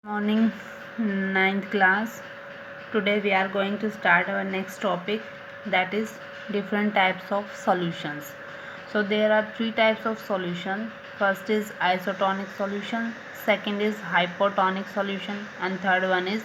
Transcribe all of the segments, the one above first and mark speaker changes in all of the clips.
Speaker 1: Morning, ninth class. Today we are going to start our next topic, that is different types of solutions. So there are three types of solution. First is isotonic solution, second is hypotonic solution, and third one is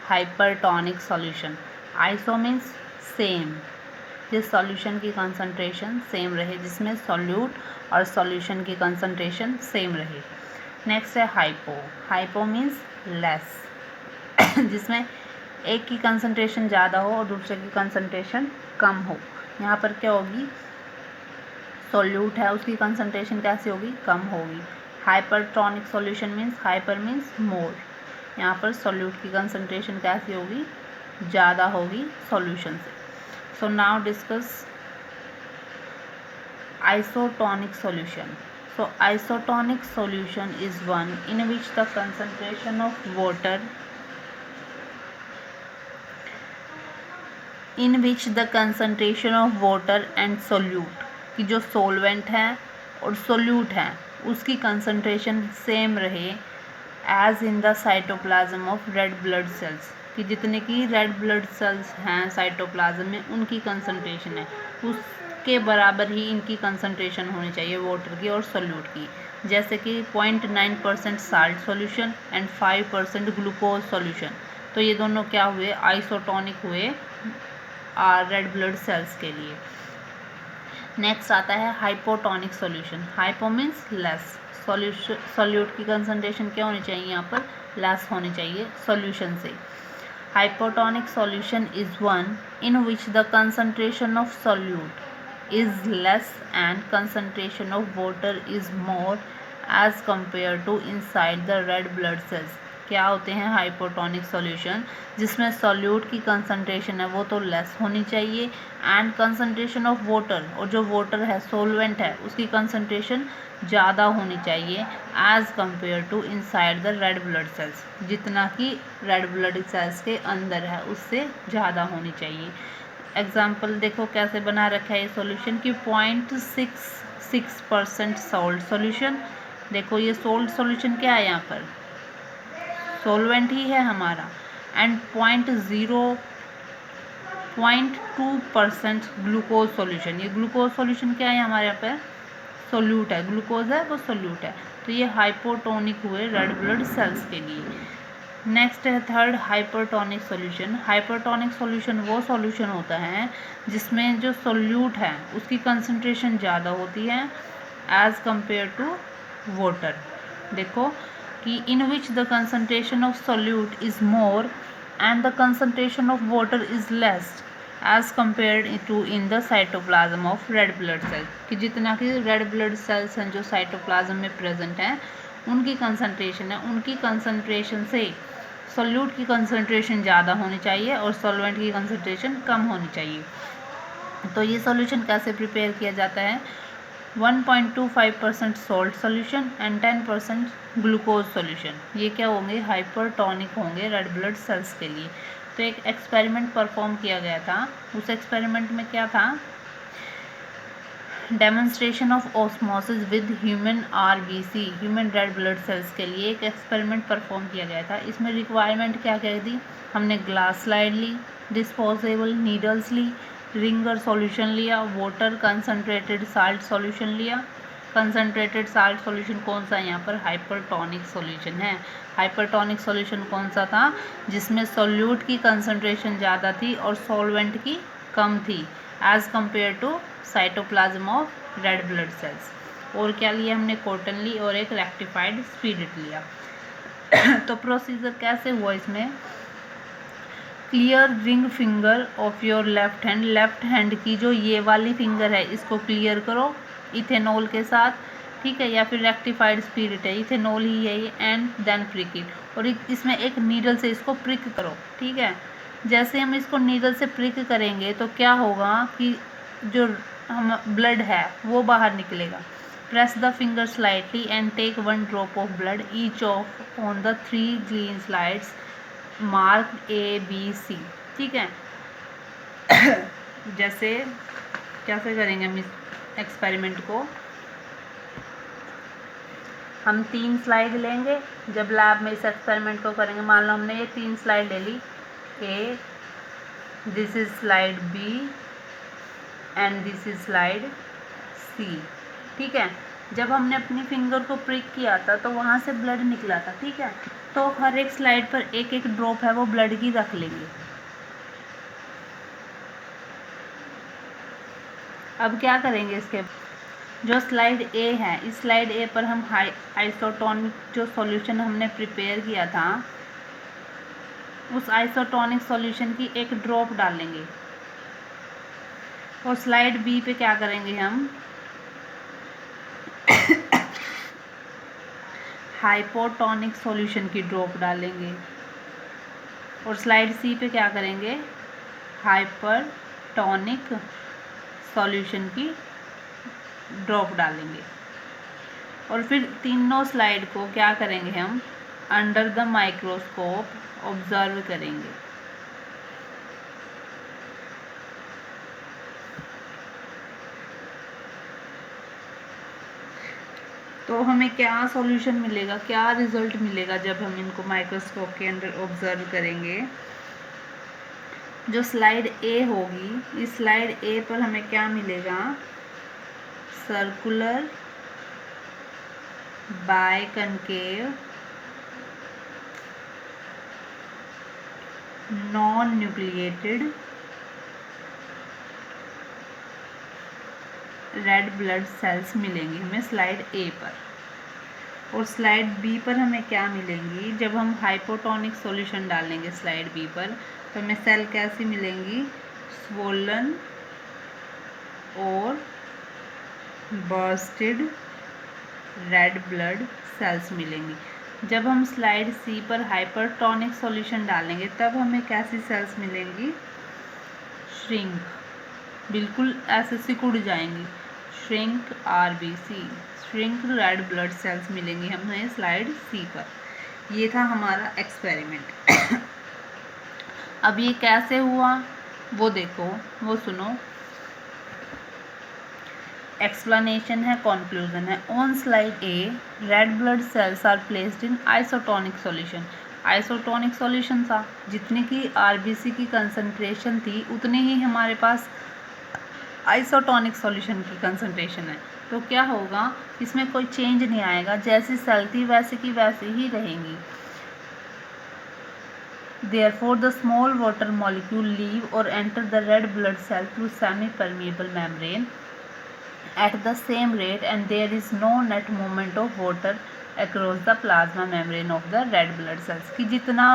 Speaker 1: hypertonic solution. Iso means same, जिस solution की concentration same रहे, जिसमें solute और solution की concentration same रहे. Next है hypo. Hypo means less, जिसमें एक की कंसंट्रेशन ज़्यादा हो और दूसरे की कंसंट्रेशन कम हो. यहाँ पर क्या होगी, सॉल्यूट है उसकी कंसंट्रेशन कैसी होगी, कम होगी. Hypertonic solution means, hyper means more, यहाँ पर सॉल्यूट की कंसंट्रेशन कैसी होगी, ज़्यादा होगी सॉल्यूशन से. So now discuss isotonic solution. So isotonic solution is one in which the concentration of water and solute, कि जो solvent है और solute है उसकी concentration same रहे as in the cytoplasm of red blood cells, कि जितने की रेड ब्लड सेल्स हैं साइटोप्लाज्म में उनकी कंसंट्रेशन है उसके बराबर ही इनकी कंसंट्रेशन होनी चाहिए वाटर की और सोल्यूट की. जैसे कि 0.9% salt solution and 5% glucose solution, तो ये दोनों क्या हुए, आइसोटोनिक हुए रेड ब्लड सेल्स के लिए. नेक्स्ट आता है hypotonic solution. Hypo means less, solute की कंसंट्रेशन क्या होनी चाहिए, यहाँ पर लेस होनी चाहिए सॉल्यूशन से. Hypotonic solution is one in which the concentration of solute is less and concentration of water is more as compared to inside the red blood cells. क्या होते हैं हाइपोटोनिक सॉल्यूशन, जिसमें सॉल्यूट की concentration है वो तो less होनी चाहिए एंड कंसंट्रेशन ऑफ वाटर, और जो वाटर है सोलवेंट है उसकी कंसंट्रेशन ज़्यादा होनी चाहिए as compare to inside the red blood cells, जितना कि रेड ब्लड सेल्स के अंदर है उससे ज़्यादा होनी चाहिए. एग्जाम्पल देखो कैसे बना रखा है ये सॉल्यूशन कि 0.66% सॉल्ट सॉल्यूशन. देखो ये सोल्ट सॉल्यूशन क्या है, यहाँ पर सोलवेंट ही है हमारा, एंड 0.2% ग्लूकोज सॉल्यूशन. ये ग्लूकोज सॉल्यूशन क्या है हमारे यहाँ पर, सोल्यूट है, ग्लूकोज है वो सोल्यूट है, तो ये हाइपोटोनिक हुए रेड ब्लड सेल्स के लिए. नेक्स्ट है third hypertonic solution. Hypertonic solution वो सॉल्यूशन होता है जिसमें जो सोल्यूट है उसकी कंसंट्रेशन ज़्यादा होती है एज कंपेयर टू वाटर. देखो कि in which the concentration of solute is more and the concentration of water is less as compared to in the cytoplasm of red blood cell, कि जितना कि रेड ब्लड सेल्स हैं जो cytoplasm में present हैं उनकी कंसंट्रेशन है, उनकी कंसंट्रेशन से सोल्यूट की कंसंट्रेशन ज़्यादा होनी चाहिए और सॉल्वेंट की कंसंट्रेशन कम होनी चाहिए. तो ये सॉल्यूशन कैसे प्रिपेयर किया जाता है, 1.25% salt solution and 10% glucose solution. ये क्या होंगे, हाइपरटोनिक होंगे रेड ब्लड सेल्स के लिए. तो एक एक्सपेरिमेंट परफॉर्म किया गया था, उस एक्सपेरिमेंट में क्या था, demonstration of osmosis with human RBC, human red blood sales के लिए एक एक्सपेरिमेंट परफॉर्म किया गया था. इसमें रिक्वायरमेंट क्या क्या थी, हमने ग्लास स्लाइड ली, डिस्पोजेबल नीडल्स ली, रिंगर सॉल्यूशन लिया, वाटर कंसनट्रेटेड साल्ट सॉल्यूशन लिया. कंसनट्रेटेड साल्ट सॉल्यूशन कौन सा है, यहाँ पर हाइपरटोनिक सॉल्यूशन है. हाइपरटोनिक सॉल्यूशन कौन सा था, जिसमें सोल्यूट की कंसनट्रेशन ज़्यादा थी और सॉल्वेंट की कम थी as compare to cytoplasm of red blood cells. और क्या लिया हमने, कॉटन ली और एक रेक्टिफाइड स्पिरिट लिया. तो प्रोसीजर कैसे हुआ इसमें, clear ring finger of your left hand, left hand की जो ये वाली फिंगर है इसको क्लियर करो इथेनॉल के साथ, ठीक है, या फिर रेक्टिफाइड स्पिरिट है, इथेनॉल ही है ये, एंड देन प्रिक इट, और इसमें एक नीडल से इसको प्रिक करो, ठीक है. जैसे हम इसको नीडल से प्रिक करेंगे तो क्या होगा कि जो हम ब्लड है वो बाहर निकलेगा. Press the finger slightly and take 1 drop of blood each of on the 3 green slides mark ABC, ठीक है. जैसे कैसे करेंगे हम इस एक्सपेरिमेंट को, हम 3 स्लाइड लेंगे जब लैब में इस एक्सपेरिमेंट को करेंगे। मान लो हमने ये 3 स्लाइड ले ली, A, this is slide B and this is slide C. ठीक है, जब हमने अपनी फिंगर को प्रिक किया था तो वहाँ से ब्लड निकला था। ठीक है, तो हर एक स्लाइड पर एक एक ड्रॉप है वो ब्लड की रख लेंगे। अब क्या करेंगे, इसके जो स्लाइड ए है, इस स्लाइड ए पर हम आइसोटोनिक जो सॉल्यूशन हमने प्रिपेयर किया था, उस आइसोटोनिक सॉल्यूशन की एक ड्रॉप डालेंगे। और स्लाइड बी पे क्या करेंगे, हम हाइपोटोनिक सॉल्यूशन की ड्रॉप डालेंगे। और स्लाइड सी पे क्या करेंगे, हाइपरटोनिक सॉल्यूशन की ड्रॉप डालेंगे। और फिर तीनों स्लाइड को क्या करेंगे, हम अंडर द माइक्रोस्कोप ऑब्जर्व करेंगे। तो हमें क्या सॉल्यूशन मिलेगा, क्या रिजल्ट मिलेगा जब हम इनको माइक्रोस्कोप के अंदर ऑब्जर्व करेंगे। जो स्लाइड ए होगी, इस स्लाइड ए पर हमें क्या मिलेगा, circular biconcave non nucleated red blood sales मिलेंगी हमें स्लाइड ए पर। और स्लाइड बी पर हमें क्या मिलेंगी, जब हम हाइपोटोनिक सॉल्यूशन डालेंगे स्लाइड बी पर तो हमें सेल कैसी मिलेंगी, स्वोलन और बर्स्टेड रेड ब्लड सेल्स मिलेंगी। जब हम स्लाइड सी पर हाइपरटोनिक सॉल्यूशन डालेंगे तब हमें कैसी सेल्स मिलेंगी, श्रिंक, बिल्कुल ऐसे सिकुड़ जाएंगी, shrink RBC, shrink red blood sales मिलेंगी हमें स्लाइड सी पर। ये था हमारा एक्सपेरिमेंट। अब ये कैसे हुआ वो देखो, वो सुनो। एक्सप्लेनेशन है, कंक्लूजन है। On slide A red blood cells are placed in isotonic solution. Isotonic solution था, जितनी की आरबीसी की कंसंट्रेशन थी उतनी ही हमारे पास आइसोटोनिक सॉल्यूशन की कंसंट्रेशन है। तो क्या होगा, इसमें कोई चेंज नहीं आएगा, जैसी सेल थी वैसे की वैसी ही रहेंगी। Therefore, the small water molecule leave or enter the red blood cell through semi-permeable membrane at the same rate, and there is no net movement of water across the plasma membrane of the red blood cells। कि जितना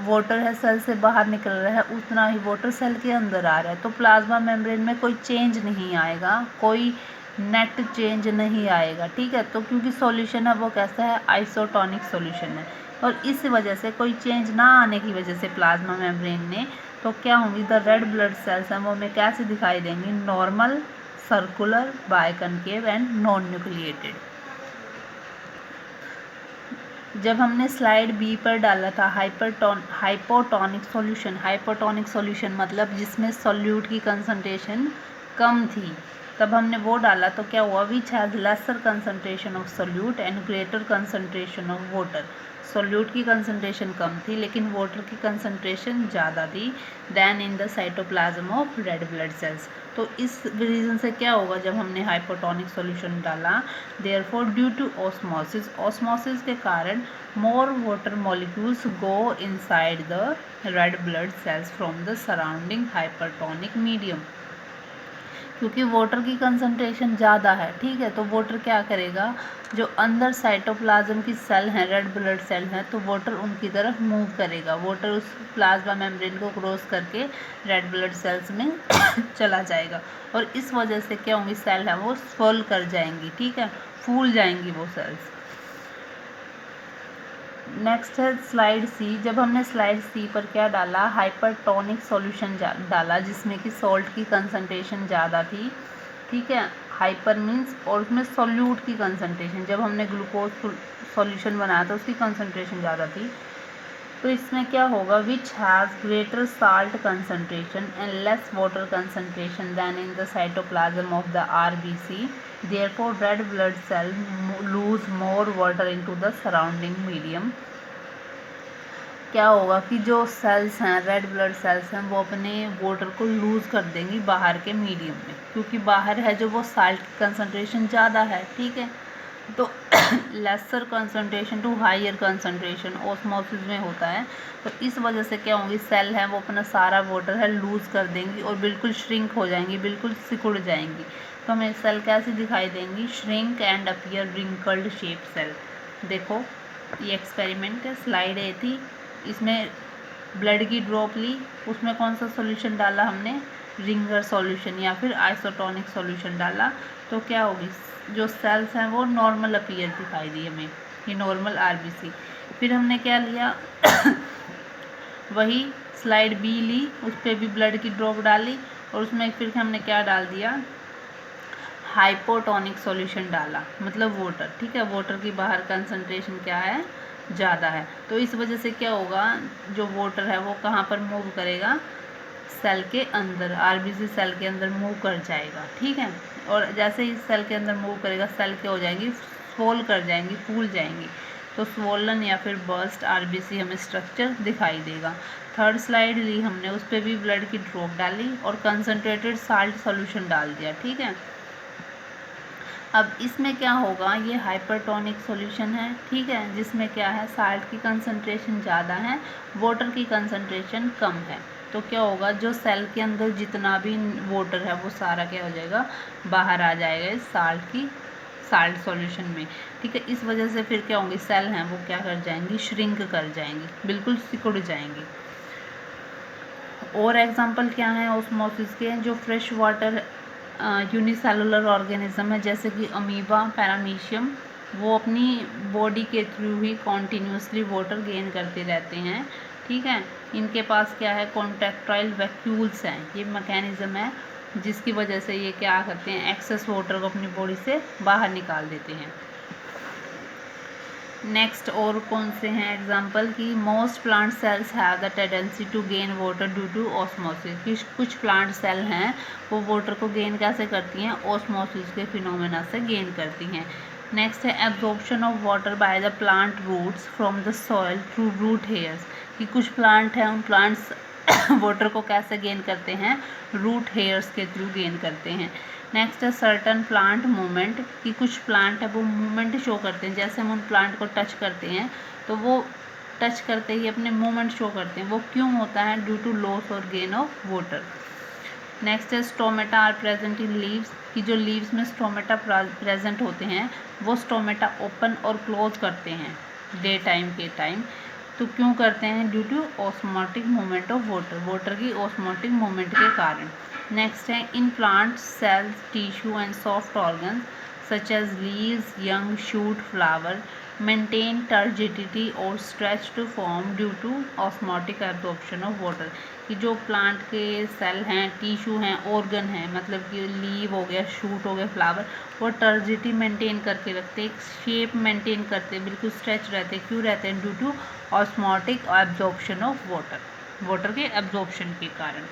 Speaker 1: water है cell से बाहर निकल रहा है उतना ही water cell के अंदर आ रहा है। तो प्लाज्मा मेम्ब्रेन में कोई चेंज नहीं आएगा, कोई नेट चेंज नहीं आएगा। ठीक है, तो क्योंकि सॉल्यूशन है वो कैसा है, आइसोटोनिक सॉल्यूशन है। और इस वजह से कोई चेंज ना आने की वजह से प्लाज्मा मेम्ब्रेन में तो क्या होंगी, द रेड ब्लड सेल्स हैं वो हमें कैसे दिखाई देंगी, normal, circular, biconcave and non nucleated. जब हमने स्लाइड बी पर डाला था हाइपोटोनिक सॉल्यूशन, हाइपोटोनिक सॉल्यूशन मतलब जिसमें सॉल्यूट की कंसंट्रेशन कम थी, तब हमने वो डाला तो क्या हुआ, which has lesser concentration of solute and greater concentration of water. Solute की कंसंट्रेशन कम थी लेकिन वाटर की कंसंट्रेशन ज़्यादा थी then in the cytoplasm of red blood cells. तो इस रीज़न से क्या होगा, जब हमने हाइपोटोनिक सॉल्यूशन डाला, therefore due to osmosis, osmosis के कारण more water molecules go inside the red blood cells from the surrounding hypertonic medium. क्योंकि वाटर की कंसंट्रेशन ज़्यादा है, ठीक है, तो वाटर क्या करेगा, जो अंदर साइटोप्लाज्म की सेल हैं, रेड ब्लड सेल हैं, तो वाटर उनकी तरफ मूव करेगा। वाटर उस प्लाज्मा मेम्ब्रेन को क्रॉस करके रेड ब्लड सेल्स में चला जाएगा और इस वजह से क्या होंगी, सेल है वो स्वेल कर जाएंगी। ठीक है, फूल जाएंगी वो सेल्स। नेक्स्ट है स्लाइड सी। जब हमने स्लाइड सी पर क्या डाला, हाइपरटोनिक सॉल्यूशन डाला जिसमें कि सॉल्ट की कंसंट्रेशन ज़्यादा थी। ठीक है, हाइपर मीन्स, और उसमें सॉल्यूट की कंसंट्रेशन, जब हमने ग्लूकोज सॉल्यूशन बनाया था उसकी कंसंट्रेशन ज़्यादा थी। तो इसमें क्या होगा, which has greater salt concentration and less water concentration than in the cytoplasm of the RBC Therefore, red blood cells lose more water into the surrounding medium. क्या होगा कि जो सेल्स हैं, रेड ब्लड सेल्स हैं, वो अपने water को loose कर देंगी बाहर के मीडियम में, क्योंकि बाहर है जो वो साल्ट की कंसनट्रेशन ज़्यादा है, ठीक है। तो lesser concentration to higher concentration osmosis में होता है। तो इस वजह से क्या होंगी, सेल है वो अपना सारा वाटर है लूज़ कर देंगी और बिल्कुल श्रिंक हो जाएंगी, बिल्कुल सिकुड़ जाएंगी। तो हमें सेल कैसी दिखाई देंगी, shrink and appear wrinkled shape cell. देखो ये एक्सपेरिमेंट है, स्लाइड ए थी, इसमें ब्लड की ड्रॉप ली, उसमें कौन सा सॉल्यूशन डाला हमने, रिंगर सॉल्यूशन या फिर आइसोटोनिक सॉल्यूशन डाला। तो क्या होगी, जो सेल्स हैं वो नॉर्मल अपीयर दिखाई दी हमें, ये नॉर्मल आरबीसी। फिर हमने क्या लिया वही स्लाइड बी ली, उस पर भी ब्लड की ड्रॉप डाली और उसमें फिर हमने क्या डाल दिया, हाइपोटोनिक सॉल्यूशन डाला, मतलब वाटर, ठीक है। वाटर की बाहर कंसंट्रेशन क्या है, ज़्यादा है। तो इस वजह से क्या होगा, जो वाटर है वो कहाँ पर मूव करेगा, सेल के अंदर, आरबीसी सेल के अंदर मूव कर जाएगा, ठीक है। और जैसे ही सेल के अंदर मूव करेगा, सेल क्या हो जाएंगी, स्वोल कर जाएंगी, फूल जाएंगी। तो स्वोलन या फिर बर्स्ट आरबीसी हमें स्ट्रक्चर दिखाई देगा। थर्ड स्लाइड ली हमने, उस पर भी ब्लड की ड्रॉप डाली और कंसनट्रेटेड साल्ट सॉल्यूशन डाल दिया, ठीक है। अब इसमें क्या होगा, ये हाइपरटोनिक सॉल्यूशन है, ठीक है, जिसमें क्या है, साल्ट की कंसंट्रेशन ज़्यादा है, वाटर की कंसंट्रेशन कम है। तो क्या होगा, जो सेल के अंदर जितना भी वाटर है वो सारा क्या हो जाएगा, बाहर आ जाएगा इस साल्ट सॉल्यूशन में, ठीक है। इस वजह से फिर क्या होंगी, सेल हैं वो क्या कर जाएंगी, श्रिंक कर जाएंगी, बिल्कुल सिकुड़ जाएंगी। और एग्जांपल क्या है ऑस्मोसिस के, जो फ्रेश वाटर यूनिसेलुलर ऑर्गेनिज्म है, जैसे कि अमीबा, पैरामीशियम, वो अपनी बॉडी के थ्रू ही कॉन्टीन्यूसली वाटर गेन करते रहते हैं, ठीक है। इनके पास क्या है, कॉन्ट्रैक्टाइल वैक्यूल्स हैं, ये मैकेनिज्म है जिसकी वजह से ये क्या करते हैं, एक्सेस वाटर को अपनी बॉडी से बाहर निकाल देते हैं। नेक्स्ट और कौन से हैं एग्जाम्पल की, most plant cells have the tendency to gain water due to osmosis. कुछ प्लांट सेल हैं वो वाटर को गेन कैसे करती हैं, ऑस्मोसिस के फिनोमेना से गेन करती हैं। नेक्स्ट है absorption of water by the plant roots from the soil through root hairs, कि कुछ प्लांट हैं, उन प्लांट्स वाटर को कैसे गेन करते हैं, रूट हेयर्स के थ्रू गेन करते हैं। नेक्स्ट है सर्टन प्लांट मूवमेंट, कि कुछ प्लांट है वो मूवमेंट शो करते हैं, जैसे हम उन प्लांट को टच करते हैं तो वो टच करते ही अपने मूवमेंट शो करते हैं, वो क्यों होता है, ड्यू टू लॉस और गेन ऑफ वाटर। नेक्स्ट है stomata are present in leaves, कि जो लीव्स में स्टोमेटा प्रेजेंट होते हैं वो स्टोमेटा ओपन और क्लोज करते हैं डे टाइम के टाइम। तो क्यों करते हैं, due to osmotic movement of water की ऑस्मोटिक मूवमेंट के कारण। नेक्स्ट है in plant cells tissue and soft organs such as leaves young shoot flower maintain turgidity और stretch to form due to osmotic absorption of water, कि जो plant के cell हैं, tissue हैं, ऑर्गन हैं, मतलब कि लीव हो गया, शूट हो गया, फ्लावर, वो टर्जिडिटी मेंटेन करके रखते हैं, एक शेप मेंटेन करते हैं, बिल्कुल स्ट्रेच रहते हैं, क्यों रहते हैं, due to osmotic absorption of water के एब्जॉर्प्शन के कारण।